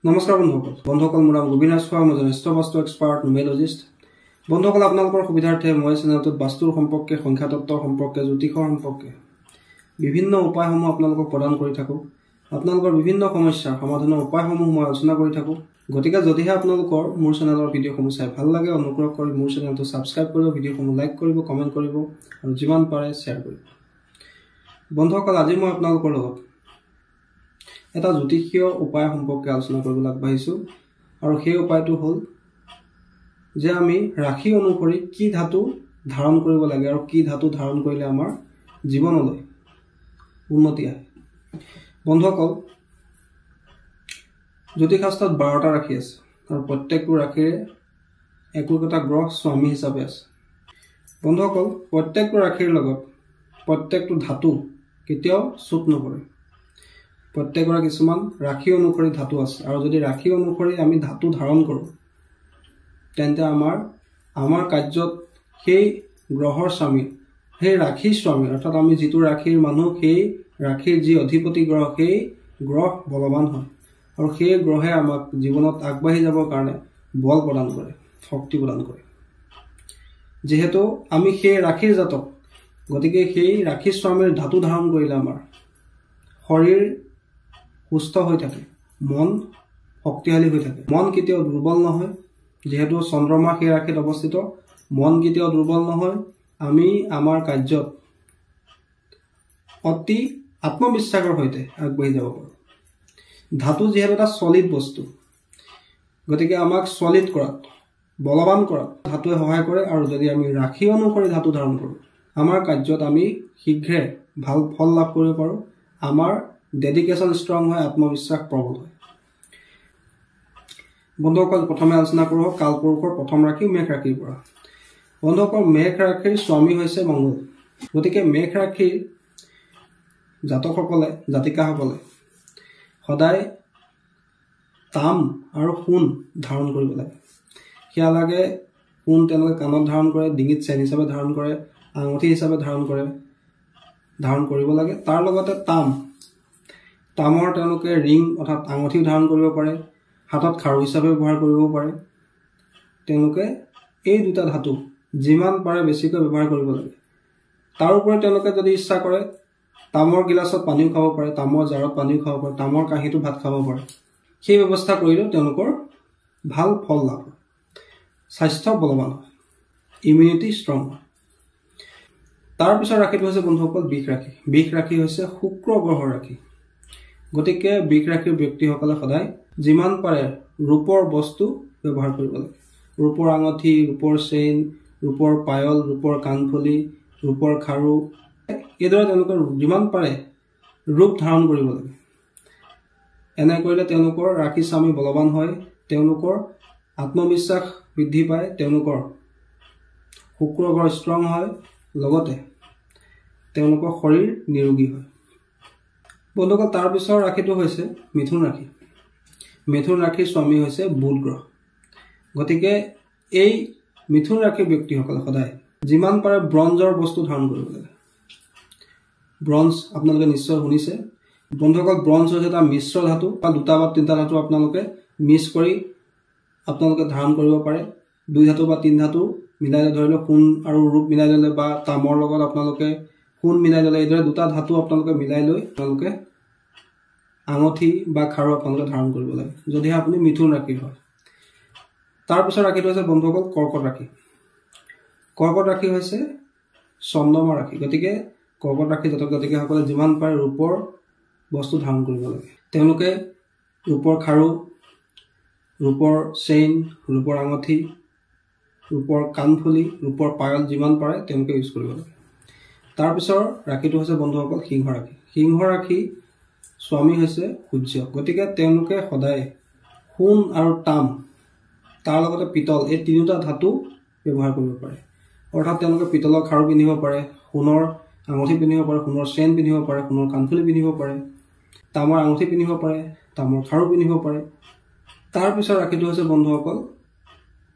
নমস্কাৰ বন্ধুসকল মোৰ নাম গোবিনাথ স্বামী মই এজন ষ্টবাস্তু এক্সপাৰ্ট নিউমেৰলজিষ্ট বন্ধুসকল আপোনালোকৰ সুবিধাৰ্থে মই চেনেলটোত বাস্তুৰ সম্পৰ্কে সংখ্যাতত্ত্বৰ সম্পৰ্কে জ্যোতিষৰ সম্পৰ্কে বিভিন্ন উপায়সমূহ আপোনালোকক প্ৰদান কৰি থাকো আপোনালোকৰ বিভিন্ন সমস্যাৰ সমাধানৰ উপায়সমূহ মই আলোচনা কৰি থাকো গতিকে যদিহে আপোনালোকৰ মোৰ চেনেলৰ ভিডিঅ'সমূহ চাই ভাল লাগে অনুগ্ৰহ কৰি মোৰ চেনেলটো সাবস্ক্ৰাইব কৰিব ভিডিঅ'সমূহ লাইক কৰিব কমেন্ট কৰিব আৰু যিমান পাৰে শ্বেয়াৰ কৰিব বন্ধুসকল আজি মই আপোনালোকৰ লগত এটা জ্যোতিষীয় উপায় সম্পৰ্কে আলোচনা কৰিব আগবাঢ়িছো আৰু সেই উপায়টো হ'ল যে আমি ৰাশি অনুসৰি কি ধাতু ধাৰণ কৰিব লাগে আৰু কি ধাতু ধাৰণ কৰিলে আমাৰ জীৱনলৈ উন্নতি আহে বন্ধুসকল জ্যোতিষশাস্ত্ৰত 12টা ৰাশি আছে আৰু প্ৰত্যেকটো ৰাশিৰে একোটা গ্ৰহ স্বামী হিচাপে আছে বন্ধুসকল প্ৰত্যেকটো ৰাশিৰ লগত প্ৰত্যেকটো ধাতু কেতিয়াও চুট নকৰে প্ৰত্যেকৰে কিছুমান ৰাশি অনুসৰি ধাতু আছে আৰু যদি ৰাশি অনুসৰি আমি ধাতু ধাৰণ কৰো তেন্তে আমাৰ কাৰ্যত সেই গ্ৰহৰ স্বামী সেই ৰাশি স্বামী অৰ্থাৎ আমি যিটো ৰাশিৰ মানুহ সেই ৰাশিৰ যি অধিপতি গ্ৰহ সেই গ্ৰহ বলৱান হয় আৰু সেই গ্ৰহে আমাক জীৱনত আগবাঢ়ি যাবৰ কাৰণে বল প্ৰদান কৰে শক্তি প্ৰদান কৰে যেহেতু আমি সেই ৰাশিৰ জাতক গতিকে সেই ৰাশি স্বামীৰ ধাতু ধাৰণ কৰিলে আমাৰ শৰীৰ সুস্থ হৈ থাকে মন শক্তিশালী হৈ থাকে মন কেতিয়াও দুৰ্বল নহয় যেহেতু চন্দ্ৰমা সেই ৰাশিত অৱস্থিত মন কেতিয়াও দুৰ্বল নহয় আমি আমাৰ কাৰ্যত অতি আত্মবিশ্বাসৰ সৈতে আগবাঢ়ি যাব পাৰোঁ ধাতু যেহেতু এটা সলিড বস্তু গতিকে আমাক সলিড কৰাত বলৱান কৰাত ধাতুৱে সহায় কৰে আৰু যদি আমি ৰাশি অনুসৰি ধাতু ধাৰণ কৰোঁ আমাৰ কাৰ্যত আমি শীঘ্ৰে ভাল ফল লাভ কৰিব পাৰোঁ আমাৰ ডেডিকেশন ষ্ট্ৰং হয় আত্মবিশ্বাস প্ৰবল হয় বন্ধুসকল প্ৰথমে আলোচনা কৰো কালপুৰুষৰ প্ৰথম ৰাশি মেঘ ৰাশিৰ পৰা বন্ধুসকল মেঘ ৰাশিৰ স্বামী হৈছে মংগল গতিকে মেঘ ৰাশিৰ জাতকসকলে জাতিকাসকলে সদায় তাম আৰু সোণ ধাৰণ কৰিব লাগে সেয়া লাগে সোণ তেওঁলোকে কাণত ধাৰণ কৰে ডিঙিত চেন হিচাপে ধাৰণ কৰে আঙুঠি হিচাপে ধাৰণ কৰিব লাগে তাৰ লগতে তামৰ তেওঁলোকে ৰিং অৰ্থাৎ আঙুঠি ধাৰণ কৰিব পাৰে হাতত খাৰু হিচাপে ব্যৱহাৰ কৰিব পাৰে তেওঁলোকে এই দুটা ধাতু যিমান পাৰে বেছিকৈ ব্যৱহাৰ কৰিব লাগে তাৰ উপৰি তেওঁলোকে যদি ইচ্ছা কৰে তামৰ গিলাসত পানীও খাব পাৰে তামৰ জাৰত পানীও খাব পাৰে তামৰ কাঁহীটো ভাত খাব পাৰে সেই ব্যৱস্থা কৰিলে তেওঁলোকৰ ভাল ফল লাভ হয় স্বাস্থ্য বলৱান হয় ইমিউনিটি ষ্ট্ৰং হয় তাৰ পিছৰ ৰাশিটো হৈছে বন্ধুসকল বিষ ৰাশি হৈছে শুক্ৰ গ্ৰহৰ ৰাশি গতিকে বিষ ৰাশিৰ ব্যক্তিসকলে সদায় যিমান পাৰে ৰূপৰ বস্তু ব্যৱহাৰ কৰিব লাগে ৰূপৰ আঙঠি ৰূপৰ চেইন ৰূপৰ পায়ল ৰূপৰ কাণফুলি ৰূপৰ খাৰু এইদৰে তেওঁলোকে যিমান পাৰে ৰূপ ধাৰণ কৰিব লাগে এনে কৰিলে তেওঁলোকৰ ৰাশি স্বামী বলৱান হয় তেওঁলোকৰ আত্মবিশ্বাস বৃদ্ধি পায় তেওঁলোকৰ শুক্ৰ গ্ৰহ ষ্ট্ৰং হয় লগতে তেওঁলোকৰ শৰীৰ নিৰোগী হয় বন্ধুসকল তাৰ পিছৰ ৰাশিটো হৈছে মিথুন ৰাশিৰ স্বামী হৈছে বুধ গ্ৰহ গতিকে এই মিথুন ৰাশিৰ ব্যক্তিসকলে সদায় যিমান পাৰে ব্ৰঞ্জৰ বস্তু ধাৰণ কৰিব লাগে ব্ৰঞ্জ আপোনালোকে নিশ্চয় শুনিছে বন্ধুসকল ব্ৰঞ্জ হৈছে এটা মিশ্ৰ ধাতু বা দুটা বা তিনিটা ধাতু আপোনালোকে মিক্স কৰি আপোনালোকে ধাৰণ কৰিব পাৰে দুই ধাতু বা তিন ধাতু মিলাই ধৰি লওক সোণ আৰু ৰূপ মিলাই ল'লে বা তামৰ লগত আপোনালোকে সোণ মিলাই ল'লে এইদৰে দুটা ধাতু আপোনালোকে মিলাই লৈ আপোনালোকে আঙঠি বা খাৰু আপোনালোকে ধাৰণ কৰিব লাগে যদিহে আপুনি মিথুন ৰাশিৰ হয় তাৰ পিছৰ ৰাশিটো হৈছে বন্ধুসকল কৰ্কট ৰাশি হৈছে চন্দ্ৰমা ৰাশি গতিকে কৰ্কট ৰাশি জাতক জাতিকাসকলে যিমান পাৰে ৰূপৰ বস্তু ধাৰণ কৰিব লাগে তেওঁলোকে ৰূপৰ খাৰু ৰূপৰ চেইন ৰূপৰ আঙঠি ৰূপৰ কাণফুলি ৰূপৰ পায়ল যিমান পাৰে তেওঁলোকে ইউজ কৰিব লাগে তাৰ পিছৰ ৰাশিটো হৈছে বন্ধুসকল সিংহ ৰাশি স্বামী হৈছে সূৰ্য গতিকে তেওঁলোকে সদায় সোণ আৰু তাম তাৰ লগতে পিতল এই তিনিটা ধাতু ব্যৱহাৰ কৰিব পাৰে অৰ্থাৎ তেওঁলোকে পিতলৰ খাৰু পিন্ধিব পাৰে সোণৰ আঙুঠি পিন্ধিব পাৰে সোণৰ চেইন পিন্ধিব পাৰে সোণৰ কাণফুলি পিন্ধিব পাৰে তামৰ আঙুঠি পিন্ধিব পাৰে তামৰ খাৰু পিন্ধিব পাৰে তাৰ পিছৰ ৰাশিটো হৈছে বন্ধুসকল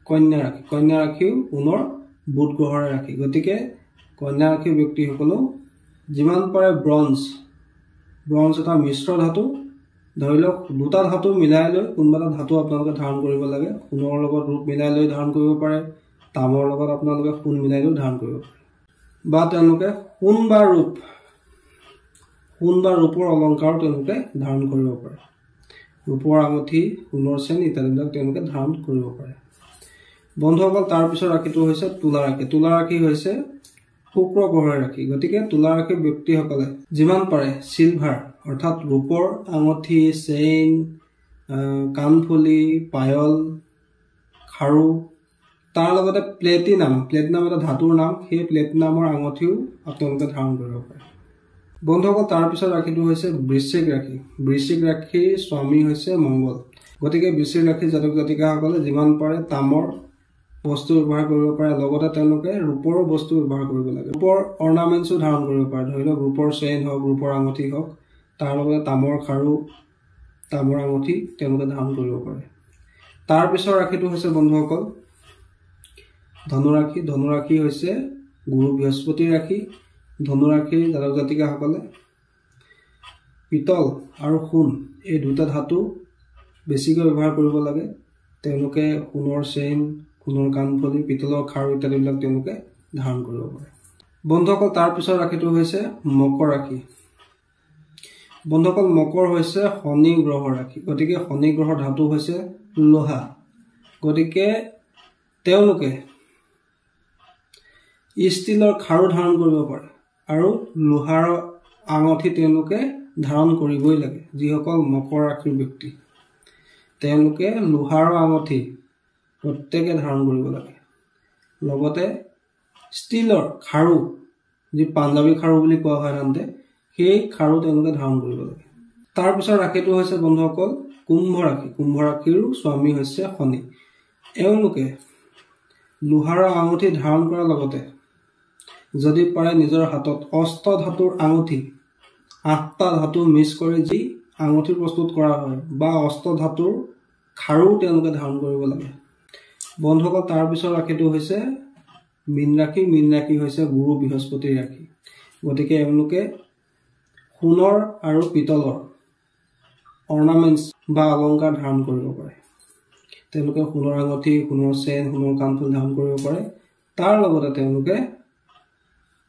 কন্যা ৰাশিও পুনৰ বুধ গ্ৰহৰ ৰাশি গতিকে কন্যা ৰাশিৰ ব্যক্তিসকলেও যিমান পাৰে ব্ৰঞ্জ এটা মিশ্ৰ ধাতু ধৰি লওক দুটা ধাতু মিলাই লৈ কোনোবা এটা ধাতু আপোনালোকে ধাৰণ কৰিব লাগে সোণৰ লগত ৰূপ মিলাই লৈ ধাৰণ কৰিব পাৰে তামৰ লগত আপোনালোকে সোণ মিলাই লৈ ধাৰণ কৰিব পাৰে বা তেওঁলোকে সোণ বা ৰূপৰ অলংকাৰ তেওঁলোকে ধাৰণ কৰিব পাৰে ৰূপৰ আঙঠি সোণৰ চেইন ইত্যাদিবিলাক তেওঁলোকে ধাৰণ কৰিব পাৰে বন্ধুসকল তাৰ পিছৰ ৰাশিটো হৈছে তুলা ৰাশি হৈছে শুক্ৰ গ্ৰহৰ ৰাশি গতিকে তুলা ৰাশিৰ ব্যক্তিসকলে যিমান পাৰে সিলভাৰ অৰ্থাৎ ৰূপৰ আঙঠি চেইন কাণফুলি পায়ল খাৰু তাৰ লগতে প্লেটিনাম এটা ধাতুৰ নাম সেই প্লেটিনামৰ আঙঠিও আপোনালোকে ধাৰণ কৰিব পাৰে বন্ধুসকল তাৰ পিছৰ ৰাশিটো হৈছে বৃশ্চিক ৰাশিৰ স্বামী হৈছে মংগল গতিকে বৃশ্চিক ৰাশিৰ জাতক জাতিকাসকলে যিমান পাৰে তামৰ বস্তু ব্যৱহাৰ কৰিব পাৰে লগতে তেওঁলোকে ৰূপৰ বস্তু ব্যৱহাৰ কৰিব লাগে ৰূপৰ অৰ্নামেণ্টছো ধাৰণ কৰিব পাৰে ধৰি লওক ৰূপৰ চেইন হওক ৰূপৰ আঙঠি হওক তাৰ লগতে তামৰ খাৰু তামৰ আঙঠি তেওঁলোকে ধাৰণ কৰিব পাৰে তাৰ পিছৰ ৰাশিটো হৈছে বন্ধুসকল ধনুৰাশি হৈছে গুৰু বৃহস্পতিৰ ৰাশি ধনুৰাশিৰ জাতক জাতিকাসকলে পিতল আৰু সোণ এই দুটা ধাতু বেছিকৈ ব্যৱহাৰ কৰিব লাগে তেওঁলোকে সোণৰ চেইন সোণৰ কাণফুলি পিতলৰ খাৰু ইত্যাদিবিলাক তেওঁলোকে ধাৰণ কৰিব পাৰে বন্ধুসকল তাৰ পিছৰ ৰাশিটো হৈছে মকৰ ৰাশি বন্ধুসকল মকৰ হৈছে শনি গ্ৰহৰ ৰাশি গতিকে শনি গ্ৰহৰ ধাতু হৈছে লোহা গতিকে তেওঁলোকে ষ্টিলৰ খাৰু ধাৰণ কৰিব পাৰে আৰু লোহাৰ আঙঠি তেওঁলোকে ধাৰণ কৰিবই লাগে যিসকল মকৰ ৰাশিৰ ব্যক্তি তেওঁলোকে লোহাৰ আঙঠি প্ৰত্যেকে ধাৰণ কৰিব লাগে লগতে ষ্টিলৰ খাৰু যি পাঞ্জাবী খাৰু বুলি কোৱা হয় সাধাৰণতে সেই খাৰু তেওঁলোকে ধাৰণ কৰিব লাগে তাৰ পিছৰ ৰাশিটো হৈছে বন্ধুসকল কুম্ভ ৰাশিৰো স্বামী হৈছে শনি এওঁলোকে লোহাৰ আঙঠি ধাৰণ কৰাৰ লগতে যদি পাৰে নিজৰ হাতত অষ্ট ধাতুৰ আঙঠি 8টা ধাতু মিক্স কৰি যি আঙঠি প্ৰস্তুত কৰা হয় বা অষ্ট ধাতুৰ খাৰু তেওঁলোকে ধাৰণ কৰিব লাগে বন্ধুসকল তাৰ পিছৰ ৰাশিটো হৈছে মীন ৰাশি হৈছে গুৰু বৃহস্পতিৰ ৰাশি গতিকে এওঁলোকে সোণৰ আৰু পিতলৰ অৰ্নামেণ্টছ বা অলংকাৰ ধাৰণ কৰিব পাৰে তেওঁলোকে সোণৰ আঙঠি সোণৰ চেইন সোণৰ কাণফুলি ধাৰণ কৰিব পাৰে তাৰ লগতে তেওঁলোকে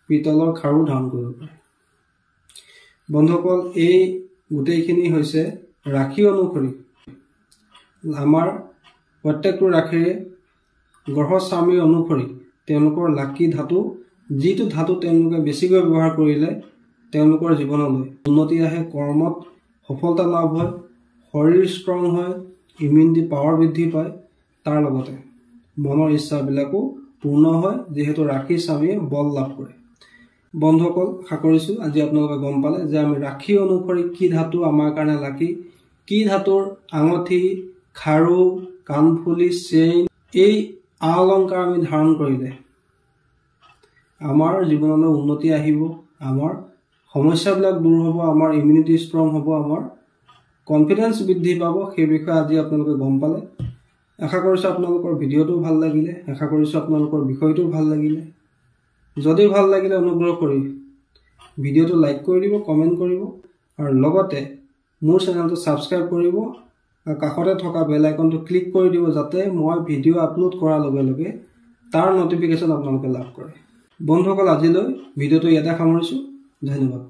পিতলৰ খাৰু ধাৰণ কৰিব পাৰে বন্ধুসকল এই গোটেইখিনি হৈছে ৰাশি অনুসৰি আমাৰ প্ৰত্যেকটো ৰাশিৰে গ্ৰহৰ স্বামী অনুসৰি তেওঁলোকৰ লাকি ধাতু যিটো ধাতু তেওঁলোকে বেছিকৈ ব্যৱহাৰ কৰিলে তেওঁলোকৰ জীৱনলৈ উন্নতি আহে কৰ্মত সফলতা লাভ হয় শৰীৰ ষ্ট্ৰং হয় ইমিউনিটি পাৱাৰ বৃদ্ধি পায় তাৰ লগতে মনৰ ইচ্ছাবিলাকো পূৰ্ণ হয় যিহেতু ৰাশি স্বামীয়ে বল লাভ কৰে বন্ধুসকল আশা কৰিছোঁ আজি আপোনালোকে গম পালে যে আমি ৰাশি অনুসৰি কি ধাতু আমাৰ কাৰণে লাকি কি ধাতুৰ আঙঠি খাৰু কাণফুলি চেইন এই অলংকাৰ আমি ধাৰণ কৰিলে আমাৰ জীৱনলৈ উন্নতি আহিব আমাৰ সমস্যাবিলাক দূৰ হ'ব আমাৰ ইমিউনিটি ষ্ট্ৰং হ'ব আমাৰ কনফিডেন্স বৃদ্ধি পাব সেই বিষয়ে আজি আপোনালোকে গম পালে আশা কৰিছোঁ আপোনালোকৰ ভিডিঅ'টো ভাল লাগিলে আশা কৰিছোঁ আপোনালোকৰ বিষয়টো ভাল লাগিলে যদি ভাল লাগিলে অনুগ্ৰহ কৰি ভিডিঅ'টো লাইক কৰি দিব কমেণ্ট কৰিব আৰু লগতে মোৰ চেনেলটো ছাবস্ক্ৰাইব কৰিব আৰু কাষতে থকা বেল আইকনটো ক্লিক কৰি দিব যাতে মই ভিডিঅ' আপলোড কৰাৰ লগে লগে তাৰ নটিফিকেশ্যন আপোনালোকে লাভ কৰে বন্ধুসকল আজিলৈ ভিডিঅ'টো ইয়াতে সামৰিছোঁ ধন্যবাদ